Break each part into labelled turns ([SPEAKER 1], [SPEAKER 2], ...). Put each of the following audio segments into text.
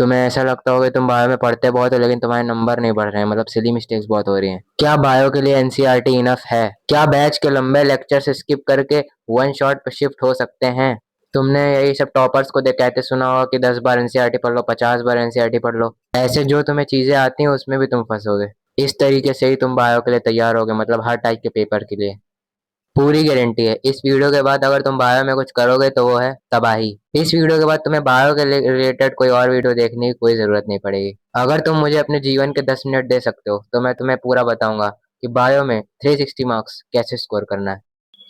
[SPEAKER 1] तुम्हें ऐसा लगता होगा कि तुम बायो में पढ़ते बहुत हो लेकिन तुम्हारे नंबर नहीं बढ़ रहे हैं, मतलब सिली मिस्टेक्स बहुत हो रही हैं। क्या बायो के लिए एनसीईआरटी इनफ है? क्या बैच के लंबे लेक्चर से स्किप करके वन शॉट पे शिफ्ट हो सकते हैं? तुमने यही सब टॉपर्स को कहते सुना होगा कि 10 बार एनसीईआरटी पढ़ लो, 50 बार एनसीईआरटी पढ़ लो। ऐसे जो तुम्हें चीजें आती हैं उसमें भी तुम फंसोगे। इस तरीके से ही तुम बायो के लिए तैयार होगे, मतलब हर टाइप के पेपर के लिए। पूरी गारंटी है। इस वीडियो के बाद अगर तुम बायो में कुछ करोगे तो वो है तबाही। इस वीडियो के बाद तुम्हें बायो के रिलेटेड कोई और वीडियो देखने की कोई जरूरत नहीं पड़ेगी। अगर तुम मुझे अपने जीवन के 10 मिनट दे सकते हो तो मैं तुम्हें पूरा बताऊंगा कि बायो में 360 मार्क्स कैसे स्कोर करना है।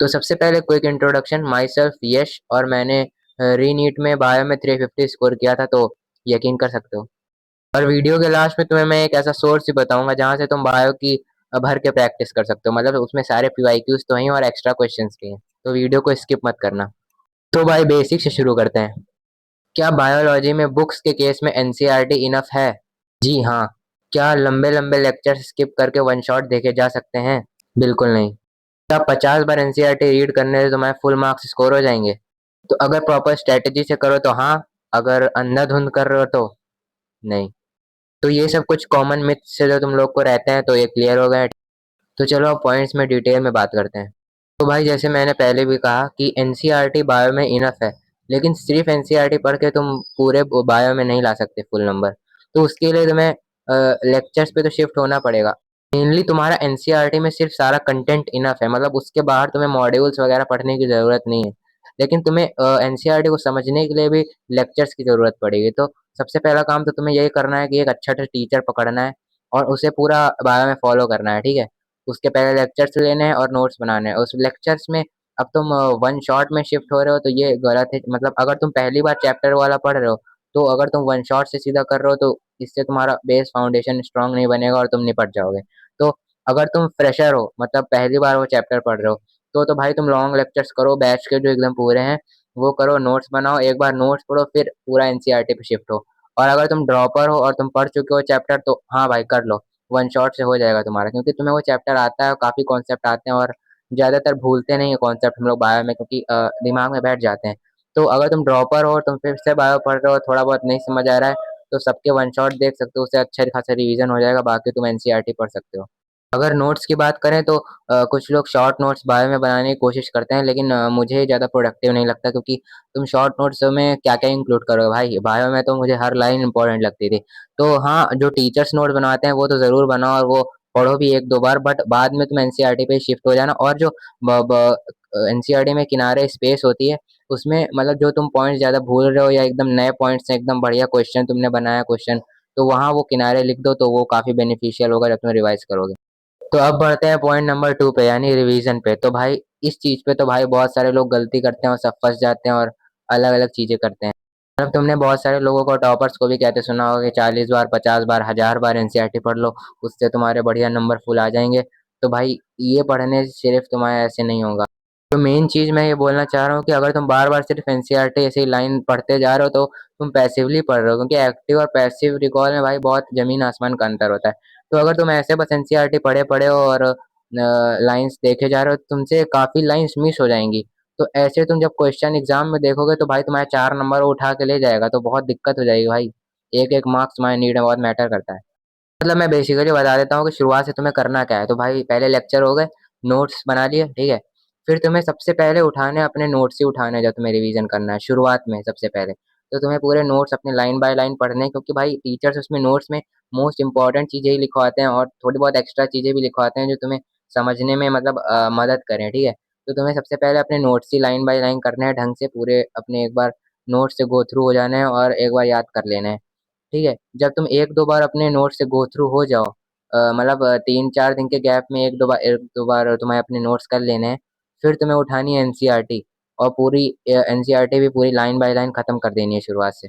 [SPEAKER 1] तो सबसे पहले क्विक इंट्रोडक्शन, माई सेल्फ यश, और मैंने रीनीट में बायो में 350 स्कोर किया था, तो यकीन कर सकते हो। और वीडियो के लास्ट में तुम्हें मैं एक ऐसा सोर्स भी बताऊंगा जहां से तुम बायो की भर के प्रैक्टिस कर सकते हो, मतलब उसमें सारे पीवाईक्यूज तो हैं और एक्स्ट्रा क्वेश्चंस भी हैं, तो वीडियो को स्किप मत करना। तो भाई बेसिक से शुरू करते हैं। क्या बायोलॉजी में बुक्स के केस में एनसीईआरटी इनफ है? जी हाँ। क्या लंबे लंबे लेक्चर स्किप करके वन शॉट देखे जा सकते हैं? बिल्कुल नहीं। क्या 50 बार एनसीईआरटी रीड करने से तुम्हारे फुल मार्क्स स्कोर हो जाएंगे? तो अगर प्रॉपर स्ट्रेटेजी से करो तो हाँ, अगर अंधाधुंध कर रहे हो तो नहीं। तो ये सब कुछ कॉमन मिथ्स से जो तुम लोग को रहते हैं, तो ये क्लियर हो गया। तो चलो अब पॉइंट्स में डिटेल में बात करते हैं। तो भाई जैसे मैंने पहले भी कहा कि एनसीईआरटी बायो में इनफ है, लेकिन सिर्फ एनसीईआरटी पढ़ के तुम पूरे बायो में नहीं ला सकते फुल नंबर। तो उसके लिए तुम्हें लेक्चर्स पे तो शिफ्ट होना पड़ेगा। मेनली तुम्हारा एनसीईआरटी में सिर्फ सारा कंटेंट इनफ है, मतलब उसके बाहर तुम्हें मॉड्यूल्स वगैरह पढ़ने की ज़रूरत नहीं है। लेकिन तुम्हें एनसीईआरटी को समझने के लिए भी लेक्चर्स की ज़रूरत पड़ेगी। तो सबसे पहला काम तो तुम्हें यही करना है कि एक अच्छा सा टीचर पकड़ना है और उसे पूरा बायो में फॉलो करना है, ठीक है। उसके पहले लेक्चर्स लेने हैं और नोट्स बनाने हैं। उस लेक्चर्स में अब तुम वन शॉट में शिफ्ट हो रहे हो तो ये गलत है। मतलब अगर तुम पहली बार चैप्टर वाला पढ़ रहे हो तो अगर तुम वन शॉट से सीधा कर रहे हो तो इससे तुम्हारा बेस फाउंडेशन स्ट्रांग नहीं बनेगा और तुम निपट जाओगे। तो अगर तुम फ्रेशर हो, मतलब पहली बार वो चैप्टर पढ़ रहे हो, तो भाई तुम लॉन्ग लेक्चर्स करो, बैच के जो एकदम पूरे हैं वो करो, नोट्स बनाओ, एक बार नोट्स पढ़ो फिर पूरा एनसीईआरटी पे शिफ्ट हो। और अगर तुम ड्रॉपर हो और तुम पढ़ चुके हो चैप्टर तो हाँ भाई कर लो, वन शॉट से हो जाएगा तुम्हारा, क्योंकि तुम्हें वो चैप्टर आता है और काफ़ी कॉन्सेप्ट आते हैं और ज़्यादातर भूलते नहीं है कॉन्सेप्ट हम लोग बायो में, क्योंकि दिमाग में बैठ जाते हैं। तो अगर तुम ड्रॉपर हो और तुम फिर से बायो पढ़ रहे हो, थोड़ा बहुत नहीं समझ आ रहा है, तो सबके वन शॉट देख सकते हो, उससे अच्छा खासा रिवीजन हो जाएगा, बाकी तुम एनसीईआरटी पढ़ सकते हो। अगर नोट्स की बात करें तो कुछ लोग शॉर्ट नोट्स बायो में बनाने की कोशिश करते हैं, लेकिन मुझे ज़्यादा प्रोडक्टिव नहीं लगता, क्योंकि तुम शॉर्ट नोट्स में क्या क्या इंक्लूड करोगे भाई। बायो में तो मुझे हर लाइन इंपॉर्टेंट लगती थी। तो हाँ, जो टीचर्स नोट बनाते हैं वो तो ज़रूर बनाओ और वो पढ़ो भी एक दो बार, बट बाद में तुम एनसीईआरटी पे शिफ्ट हो जाना। और जो एनसीईआरटी में किनारे स्पेस होती है उसमें, मतलब जो तुम पॉइंट ज़्यादा भूल रहे हो या एकदम नए पॉइंट्स हैं, एकदम बढ़िया क्वेश्चन तुमने बनाया क्वेश्चन, तो वहाँ वो किनारे लिख दो, तो वो काफ़ी बेनिफिशियल होगा जब तुम रिवाइज करोगे। तो अब बढ़ते हैं पॉइंट नंबर 2 पे, यानी रिवीजन पे। तो भाई इस चीज़ पे तो भाई बहुत सारे लोग गलती करते हैं और सब फंस जाते हैं और अलग अलग चीज़ें करते हैं। मतलब तुमने बहुत सारे लोगों को, टॉपर्स को भी कहते सुना होगा कि 40 बार, 50 बार, 1000 बार एनसीईआरटी पढ़ लो, उससे तुम्हारे बढ़िया नंबर फुल आ जाएंगे। तो भाई ये पढ़ने से सिर्फ तुम्हारे ऐसे नहीं होगा। तो मेन चीज़ मैं ये बोलना चाह रहा हूँ कि अगर तुम बार बार सिर्फ एनसीईआरटी ऐसे ही लाइन पढ़ते जा रहे हो तो तुम पैसिवली पढ़ रहे हो, क्योंकि एक्टिव और पैसिव रिकॉल में भाई बहुत जमीन आसमान का अंतर होता है। तो अगर तुम ऐसे बस एनसीईआरटी पढ़े पढ़े हो और लाइंस देखे जा रहे हो तो तुमसे काफ़ी लाइंस मिस हो जाएंगी। तो ऐसे तुम जब क्वेश्चन एग्जाम में देखोगे तो भाई तुम्हारे 4 नंबर उठा के ले जाएगा, तो बहुत दिक्कत हो जाएगी भाई। एक एक मार्क्स तुम्हारे नीड में बहुत मैटर करता है। मतलब मैं बेसिकली बता देता हूँ कि शुरुआत से तुम्हें करना क्या है। तो भाई पहले लेक्चर हो गए, नोट्स बना लिए, ठीक है। फिर तुम्हें सबसे पहले उठाने अपने नोट्स ही उठाने हैं, जब तुम्हें रिवीजन करना है शुरुआत में सबसे पहले। तो तुम्हें पूरे नोट्स अपने लाइन बाय लाइन पढ़ने हैं, क्योंकि भाई टीचर्स उसमें नोट्स में मोस्ट इंपॉर्टेंट चीज़ें ही लिखवाते हैं और थोड़ी बहुत एक्स्ट्रा चीज़ें भी लिखवाते हैं जो तुम्हें समझने में मतलब मदद करें, ठीक है। तो तुम्हें सबसे पहले अपने notes he line by line करने हैं ढंग से, पूरे अपने एक बार नोट्स से गो थ्रू हो जाना है और एक बार याद कर लेना है, ठीक है। जब तुम एक दो बार अपने नोट्स से गो थ्रू हो जाओ, मतलब 3-4 दिन के गैप में एक दो बार तुम्हें अपने नोट्स कर लेने हैं, फिर तुम्हें उठानी है एनसीईआरटी और पूरी एनसीईआरटी भी पूरी लाइन बाय लाइन खत्म कर देनी है शुरुआत से।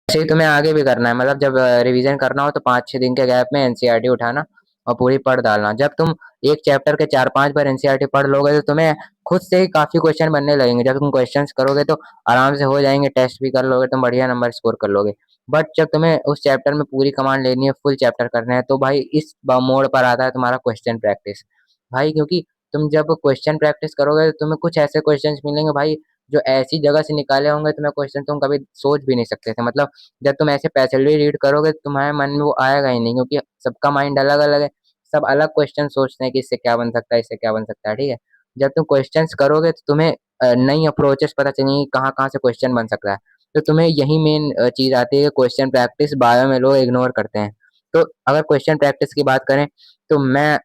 [SPEAKER 1] ऐसे ही तुम्हें आगे भी करना है, मतलब जब रिवीजन करना हो तो 5-6 दिन के गैप में एनसीईआरटी उठाना और पूरी पढ़ डालना। जब तुम एक चैप्टर के 4-5 बार एनसीईआरटी पढ़ लोगे तो तुम्हें खुद से ही काफ़ी क्वेश्चन बनने लगेंगे। जब तुम क्वेश्चंस करोगे तो आराम से हो जाएंगे, टेस्ट भी कर लोगे, तुम बढ़िया नंबर स्कोर कर लोगे। बट जब तुम्हें उस चैप्टर में पूरी कमांड लेनी है, फुल चैप्टर करना है, तो भाई इस मोड़ पर आता है तुम्हारा क्वेश्चन प्रैक्टिस। भाई क्योंकि तुम जब क्वेश्चन प्रैक्टिस करोगे तो तुम्हें कुछ ऐसे क्वेश्चंस मिलेंगे भाई जो ऐसी जगह से निकाले होंगे तुम्हें क्वेश्चन, तुम कभी सोच भी नहीं सकते थे। मतलब जब तुम ऐसे पैसिवली रीड करोगे तो तुम्हारे मन में वो आएगा ही नहीं, क्योंकि सबका माइंड अलग अलग है। सब अलग क्वेश्चन सोचते हैं कि इससे क्या बन सकता है, इससे क्या बन सकता है, ठीक है। जब तुम क्वेश्चंस करोगे तो तुम्हें नई अप्रोचेस पता चलेंगी, कहाँ कहाँ से क्वेश्चन बन सकता है। तो तुम्हें यही मेन चीज आती है, क्वेश्चन प्रैक्टिस बायो में लोग इग्नोर करते हैं। तो अगर क्वेश्चन प्रैक्टिस की बात करें तो मैं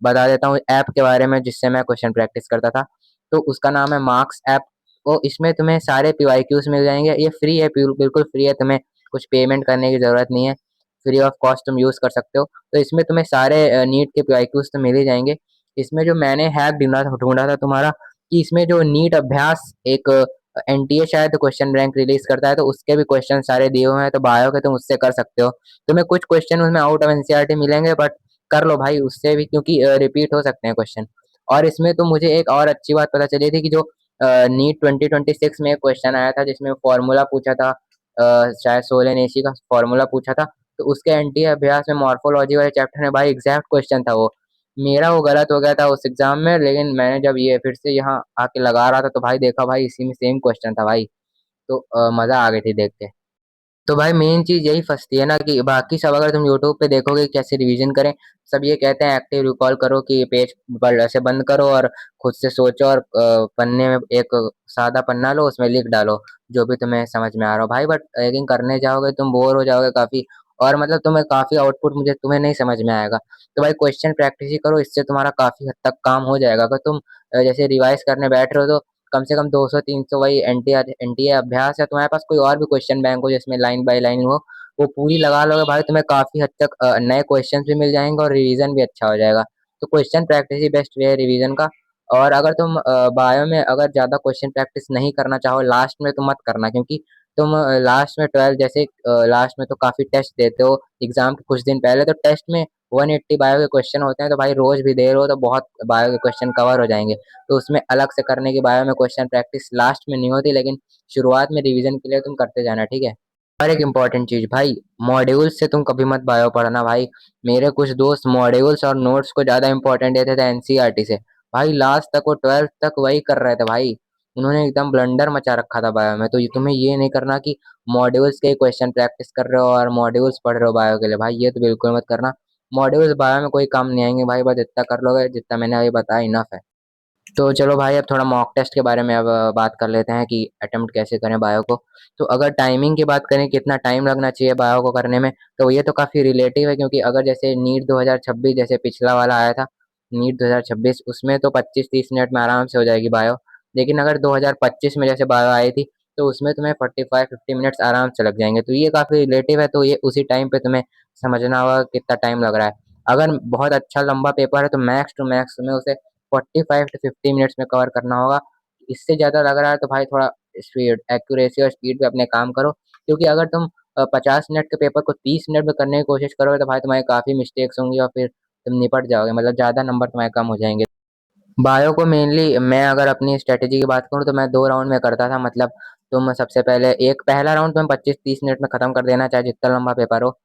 [SPEAKER 1] बता देता हूँ ऐप के बारे में जिससे मैं क्वेश्चन प्रैक्टिस करता था। तो उसका नाम है मार्क्स ऐप। तो इसमें तुम्हें सारे पीवाईक्यूज मिल जाएंगे। ये फ्री है, बिल्कुल फ्री है, तुम्हें कुछ पेमेंट करने की जरूरत नहीं है। फ्री ऑफ कॉस्ट तुम यूज कर सकते हो। तो इसमें तुम्हें सारे नीट के पीवाईक्यूज तो मिल ही जाएंगे। इसमें जो मैंने हैक ढूंढा था तुम्हारा, कि इसमें जो नीट अभ्यास एक एनटीए शायद क्वेश्चन बैंक रिलीज करता है, तो उसके भी क्वेश्चन सारे दिए हुए हैं, तो बायो के तुम उससे कर सकते हो। तुम्हें कुछ क्वेश्चन उसमें आउट ऑफ एनसीईआरटी मिलेंगे, बट कर लो भाई उससे भी, क्योंकि रिपीट हो सकते हैं क्वेश्चन। और इसमें तो मुझे एक और अच्छी बात पता चली थी कि जो नीट 2026 में एक क्वेश्चन आया था जिसमें फॉर्मूला पूछा था, शायद सोलेनेसी का फॉर्मूला पूछा था। तो उसके एनटीए अभ्यास में मॉर्फोलॉजी वाले चैप्टर में भाई एग्जैक्ट क्वेश्चन था वो। मेरा वो गलत हो गया था उस एग्जाम में, लेकिन मैंने जब ये फिर से यहाँ आके लगा रहा था तो भाई देखा भाई इसी में सेम क्वेश्चन था भाई। तो मजा आ गई थी देख के। तो भाई मेन चीज यही फंसती है ना, कि बाकी सब अगर तुम यूट्यूब पे देखोगे कैसे रिवीजन करें, सब ये कहते हैं एक्टिव रिकॉल करो, कि पेज पर ऐसे बंद करो और खुद से सोचो, और पन्ने में एक सादा पन्ना लो, उसमें लिख डालो जो भी तुम्हें समझ में आ रहा हो भाई। बट लेकिन करने जाओगे तुम बोर हो जाओगे काफी, और मतलब तुम्हें काफी आउटपुट मुझे तुम्हें नहीं समझ में आएगा। तो भाई क्वेश्चन प्रैक्टिस ही करो, इससे तुम्हारा काफी हद तक काम हो जाएगा। अगर तुम जैसे रिवाइज करने बैठ रहे हो तो कम से कम 200-300 वही एनटीए अभ्यास है, तुम्हारे पास कोई और भी क्वेश्चन बैंक हो जिसमें लाइन बाय लाइन हो, वो पूरी लगा लोगे भाई, तुम्हें काफी हद तक नए क्वेश्चन भी मिल जाएंगे और रिवीजन भी अच्छा हो जाएगा। तो क्वेश्चन प्रैक्टिस ही बेस्ट वे है रिवीजन का। और अगर तुम बायो में अगर ज्यादा क्वेश्चन प्रैक्टिस नहीं करना चाहो लास्ट में, तो मत करना, क्योंकि तुम लास्ट में 12 जैसे लास्ट में तो काफी टेस्ट देते हो एग्जाम के कुछ दिन पहले, तो टेस्ट में 180 बायो के क्वेश्चन होते हैं, तो भाई रोज भी दे रहे हो तो बहुत बायो के क्वेश्चन कवर हो जाएंगे। तो उसमें अलग से करने के बारे में क्वेश्चन प्रैक्टिस लास्ट में नहीं होती, लेकिन शुरुआत में रिवीजन के लिए तुम करते जाना, ठीक है। और एक इम्पॉर्टेंट चीज भाई, मॉड्यूल्स से तुम कभी मत बायो पढ़ना भाई। मेरे कुछ दोस्त मॉड्यूल्स और नोट्स को ज्यादा इंपॉर्टेंट देते थे एनसीईआरटी से। भाई लास्ट तक वो 12th तक वही कर रहे थे भाई। उन्होंने एकदम ब्लंडर मचा रखा था बायो में। तो ये तुम्हें ये नहीं करना कि मॉड्यूल्स के क्वेश्चन प्रैक्टिस कर रहे हो और मॉड्यूल्स पढ़ रहे हो बायो के लिए, भाई ये तो बिल्कुल मत करना। मॉड्यूल्स बायो में कोई काम नहीं आएंगे भाई, बस इतना कर लोगे जितना मैंने अभी बताया इनफ है। तो चलो भाई अब थोड़ा मॉक टेस्ट के बारे में अब बात कर लेते हैं कि अटेम्प्ट कैसे करें बायो को। तो अगर टाइमिंग की बात करें कितना टाइम लगना चाहिए बायो को करने में, तो ये तो काफ़ी रिलेटिव है, क्योंकि अगर जैसे नीट 2026 जैसे पिछला वाला आया था, नीट 2026 उसमें तो 25-30 मिनट में आराम से हो जाएगी बायो। लेकिन अगर 2025 में जैसे बायो आई थी, तो उसमें तुम्हें 45-50 मिनट्स आराम से लग जाएंगे। तो ये काफ़ी रिलेटिव है, तो ये उसी टाइम पे तुम्हें समझना होगा कितना टाइम लग रहा है। अगर बहुत अच्छा लंबा पेपर है तो मैक्स टू मैक्स तुम्हें उसे 45 to 50 मिनट्स में कवर करना होगा। इससे ज़्यादा लग रहा है तो भाई थोड़ा स्पीड एक्यूरेसी और स्पीड पे अपने काम करो, क्योंकि अगर तुम 50 मिनट के पेपर को 30 मिनट में करने की कोशिश करोगे तो भाई तुम्हारी काफ़ी मिस्टेक्स होंगी और फिर तुम निपट जाओगे, मतलब ज़्यादा नंबर तुम्हारे कम हो जाएंगे। बायो को मेनली मैं अगर अपनी स्ट्रेटेजी की बात करूँ तो मैं 2 राउंड में करता था। मतलब तुम सबसे पहले एक पहला राउंड तुम 25-30 मिनट में खत्म कर देना, चाहे जितना लंबा पेपर हो।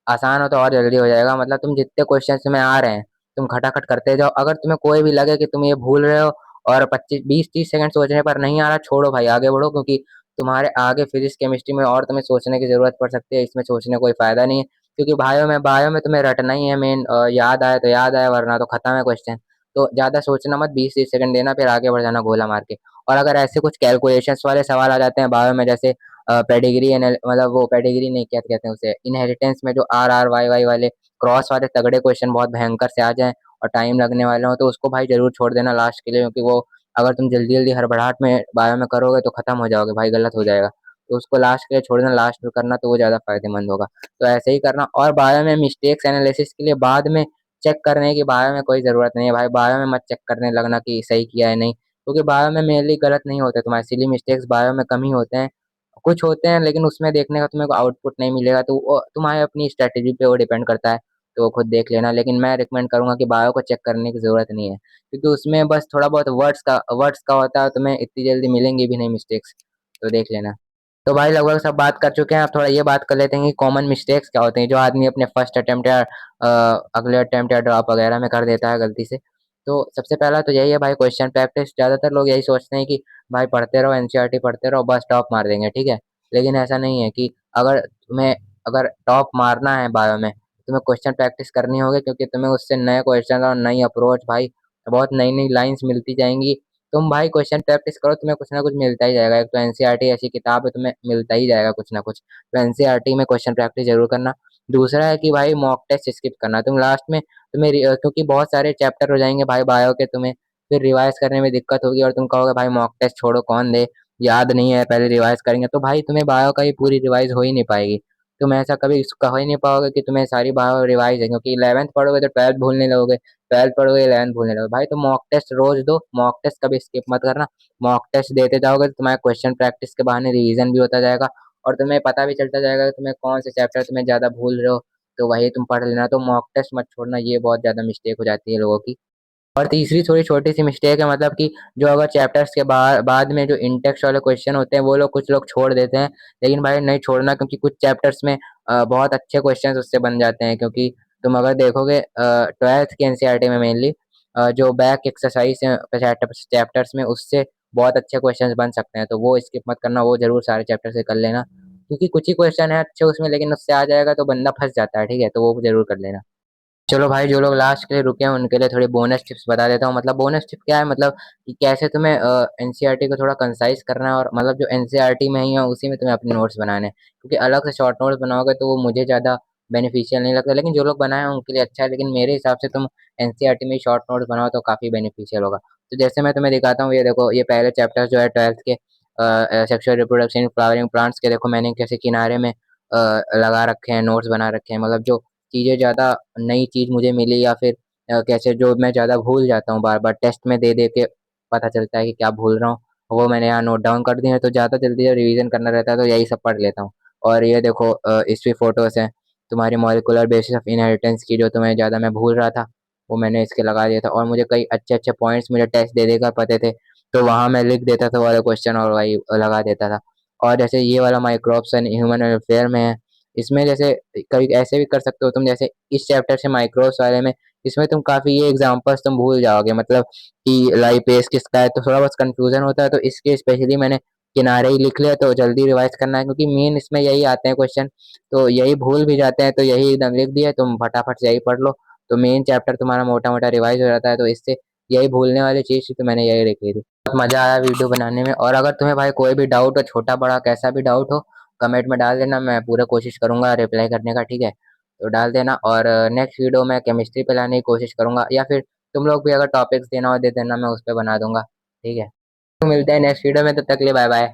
[SPEAKER 1] आसान हो तो और जल्दी हो जाएगा। मतलब तुम जितने क्वेश्चन तुम्हें आ रहे हैं तुम खटाखट करते जाओ। अगर तुम्हें कोई भी लगे कि तुम ये भूल रहे हो और 25-20-30 सेकंड सोचने पर नहीं आ रहा, छोड़ो भाई, आगे बढ़ो, क्योंकि तुम्हारे आगे फिजिक्स केमिस्ट्री में और तुम्हें सोचने की जरूरत पड़ सकती है। इसमें सोचने कोई फायदा नहीं है, क्योंकि बायो में तुम्हें रटना ही है मेन। याद आए तो याद आए, वरना तो खत्म है क्वेश्चन। तो ज्यादा सोचना मत, 20-30 सेकंड देना, फिर आगे बढ़ जाना गोला मार के। और अगर ऐसे कुछ कैलकुलेशंस वाले सवाल आ जाते हैं बायो में, जैसे पेडिग्री, मतलब वो पेडिग्री नहीं, क्या कहते हैं उसे, इनहेरिटेंस में जो RR YY वाले क्रॉस वाले तगड़े क्वेश्चन बहुत भयंकर से आ जाएं और टाइम लगने वाले हो, तो उसको भाई जरूर छोड़ देना लास्ट के लिए, क्योंकि वो अगर तुम जल्दी जल्दी हड़बड़ाहट में बायो में करोगे तो खत्म हो जाओगे भाई, गलत हो जाएगा। तो उसको लास्ट के लिए छोड़ देना, लास्ट में करना तो वो ज्यादा फायदेमंद होगा। तो ऐसे ही करना। और बायो में मिस्टेक्स एनालिसिस के लिए बाद में चेक करने की बायो में कोई ज़रूरत नहीं है भाई। बायो में मत चेक करने लगना कि सही किया है नहीं, क्योंकि बायो में मेनली गलत नहीं होते, तुम्हारे सिली मिस्टेक्स बायो में कम ही होते हैं। कुछ होते हैं लेकिन उसमें देखने का तुम्हें को आउटपुट नहीं मिलेगा, तो वो तुम्हारे अपनी स्ट्रेटेजी पे वो डिपेंड करता है। तो वो खुद देख लेना, लेकिन मैं रिकमेंड करूंगा कि बायो को चेक करने की ज़रूरत नहीं है, क्योंकि उसमें बस थोड़ा बहुत वर्ड्स का होता है, तुम्हें इतनी जल्दी मिलेंगी भी नहीं मिस्टेक्स। तो देख लेना। तो भाई लगभग सब बात कर चुके हैं, अब थोड़ा ये बात कर लेते हैं कि कॉमन मिस्टेक्स क्या होते हैं जो आदमी अपने फर्स्ट अटेम्प्ट या अगले अटेम्प्ट या ड्रॉप वगैरह में कर देता है गलती से। तो सबसे पहला तो यही है भाई, क्वेश्चन प्रैक्टिस। ज़्यादातर लोग यही सोचते हैं कि भाई पढ़ते रहो, एनसीईआरटी पढ़ते रहो, बस टॉप मार देंगे, ठीक है। लेकिन ऐसा नहीं है कि अगर टॉप मारना है बायो में, तुम्हें क्वेश्चन प्रैक्टिस करनी होगी, क्योंकि तुम्हें उससे नए क्वेश्चन और नई अप्रोच भाई, बहुत नई नई लाइंस मिलती जाएंगी। तुम भाई क्वेश्चन प्रैक्टिस करो, तुम्हें कुछ ना कुछ मिलता ही जाएगा। एक तो एनसीईआरटी ऐसी किताब है, तुम्हें मिलता ही जाएगा कुछ ना कुछ। तो एनसीईआरटी में क्वेश्चन प्रैक्टिस जरूर करना। दूसरा है कि भाई मॉक टेस्ट स्किप करना। तुम लास्ट में क्योंकि बहुत सारे चैप्टर हो जाएंगे भाई बायो के, तुम्हें फिर रिवाइज करने में दिक्कत होगी और तुम कहोगे भाई मॉक टेस्ट छोड़ो, कौन दे, याद नहीं है, पहले रिवाइज करेंगे, तो भाई तुम्हें बायो का ही पूरी रिवाइज हो ही नहीं पाएगी। तुम ऐसा कभी कह ही नहीं पाओगे कि तुम्हें सारी बायो रिवाइज है, क्योंकि 11th पढ़ोगे तो 12th भूलने लगोगे, 12th पढ़ोगे 11th भूलने लगोगे। भाई तो मॉक टेस्ट रोज दो, मॉक टेस्ट कभी स्किप मत करना। मॉक टेस्ट देते जाओगे तो तुम्हारा क्वेश्चन प्रैक्टिस के बहाने रिवीजन भी होता जाएगा, और तुम्हें पता भी चलता जाएगा कि तुम्हें कौन से चैप्टर तुम्हें ज्यादा भूल रहे हो, तो वही तुम पढ़ लेना। तो मॉक टेस्ट मत छोड़ना, ये बहुत ज्यादा मिस्टेक हो जाती है लोगों की। और तीसरी थोड़ी छोटी सी मिस्टेक है, मतलब कि जो अगर चैप्टर्स के बाद में जो इंटेक्स्ट वाले क्वेश्चन होते हैं वो लोग कुछ लोग छोड़ देते हैं। लेकिन भाई नहीं छोड़ना, क्योंकि कुछ चैप्टर्स में बहुत अच्छे क्वेश्चंस उससे बन जाते हैं। क्योंकि तुम अगर देखोगे 12th के एनसीईआरटी में मेनली जो बैक एक्सरसाइज है चैप्टर्स में, उससे बहुत अच्छे क्वेश्चंस बन सकते हैं। तो वो स्किप मत करना, वो जरूर सारे चैप्टर से कर लेना, क्योंकि कुछ ही क्वेश्चन है अच्छे उसमें, लेकिन उससे आ जाएगा तो बंदा फंस जाता है, ठीक है। तो वो जरूर कर लेना। चलो भाई, जो लोग लास्ट के लिए रुके हैं उनके लिए थोड़ी बोनस टिप्स बता देता हूँ। मतलब बोनस टिप क्या है, मतलब कि कैसे तुम्हें एनसीईआरटी को थोड़ा कंसाइज करना है, और मतलब जो एनसीईआरटी में ही है उसी में तुम्हें अपने नोट्स बनाने हैं। क्योंकि अलग से शॉर्ट नोट्स बनाओगे तो वो मुझे ज़्यादा बेनिफिशियल नहीं लगता, लेकिन जो लोग बनाए हैं उनके लिए अच्छा है। लेकिन मेरे हिसाब से तुम एनसीईआरटी में ही शॉर्ट नोट्स बनाओ तो काफ़ी बेनिफिशियल होगा। तो जैसे मैं तुम्हें दिखाता हूँ, ये देखो, ये पहले चैप्टर जो है 12th के sexual reproduction in flowering plants के, देखो मैंने कैसे किनारे में लगा रखे हैं, नोट्स बना रखे हैं। मतलब जो चीज़ें ज़्यादा नई चीज़ मुझे मिली, या फिर कैसे जो मैं ज़्यादा भूल जाता हूँ बार बार टेस्ट में दे दे के, पता चलता है कि क्या भूल रहा हूँ, वो मैंने यहाँ नोट डाउन कर दिया है। तो ज़्यादा जल्दी जब रिवीजन करना रहता है तो यही सब पढ़ लेता हूँ। और ये देखो इसकी फोटोज़ हैं तुम्हारी मॉलिक्यूलर बेसिस ऑफ इनहेरिटेंस की, जो तुम्हें ज़्यादा मैं भूल रहा था वो मैंने इसके लगा दिया था। और मुझे कई अच्छे अच्छे पॉइंट्स मुझे टेस्ट दे देकर पते थे, तो वहाँ मैं लिख देता था वाला क्वेश्चन और वही लगा देता था। और जैसे ये वाला माइक्रोब्स एंड ह्यूमन वेलफेयर में है, इसमें जैसे कभी ऐसे भी कर सकते हो तुम, जैसे इस चैप्टर से माइक्रोब्स वाले में, इसमें तुम काफ़ी ये एग्जांपल्स तुम भूल जाओगे, मतलब कि लाइपेज किसका है, तो थोड़ा बहुत कंफ्यूजन होता है। तो इसके स्पेशली मैंने किनारे ही लिख लिया, तो जल्दी रिवाइज करना है, क्योंकि मेन इसमें यही आते हैं क्वेश्चन, तो यही भूल भी जाते हैं, तो यही एकदम लिख दिया, तुम फटाफट से यही पढ़ लो, तो मेन चैप्टर तुम्हारा मोटा मोटा रिवाइज हो जाता है। तो इससे यही भूलने वाली चीज़ थी, तो मैंने यही लिख ली थी। बहुत मज़ा आया वीडियो बनाने में। और अगर तुम्हें भाई कोई भी डाउट हो, छोटा बड़ा कैसा भी डाउट हो, कमेंट में डाल देना, मैं पूरा कोशिश करूंगा रिप्लाई करने का, ठीक है। तो डाल देना, और नेक्स्ट वीडियो में केमिस्ट्री पे लाने की कोशिश करूंगा, या फिर तुम लोग भी अगर टॉपिक्स देना हो दे देना, मैं उस पर बना दूंगा, ठीक है। तो मिलते हैं नेक्स्ट वीडियो में, तब तक के लिए बाय बाय।